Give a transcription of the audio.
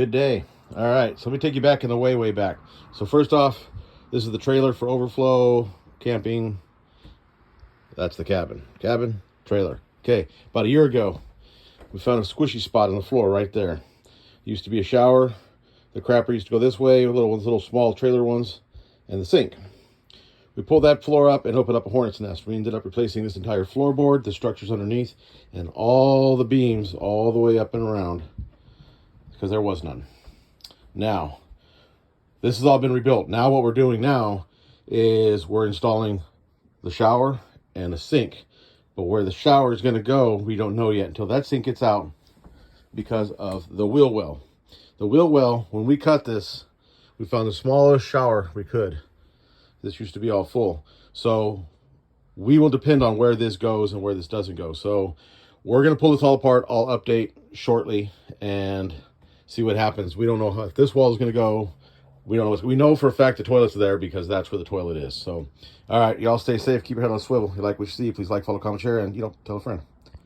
Good day. All right, so let me take you back in the way back. So first off, this is the trailer for overflow camping. That's the cabin trailer. Okay, about a year ago we found a squishy spot on the floor right there. Used to be a shower. The crapper used to go this way, little small trailer ones, and the sink. We pulled that floor up and opened up a hornet's nest. We ended up replacing this entire floorboard, the structures underneath, and all the beams all the way up and around, because there was none. Now, this has all been rebuilt. Now what we're doing now is we're installing the shower and the sink. But where the shower is going to go, we don't know yet until that sink gets out because of the wheel well. The wheel well, when we cut this, we found the smallest shower we could. This used to be all full. So we will depend on where this goes and where this doesn't go. So we're going to pull this all apart. I'll update shortly and see what happens. We don't know if this wall is going to go. We don't know. We know for a fact the toilet's there because that's where the toilet is. So, all right, y'all stay safe. Keep your head on a swivel. If you like what you see, please like, follow, comment, share, and, tell a friend.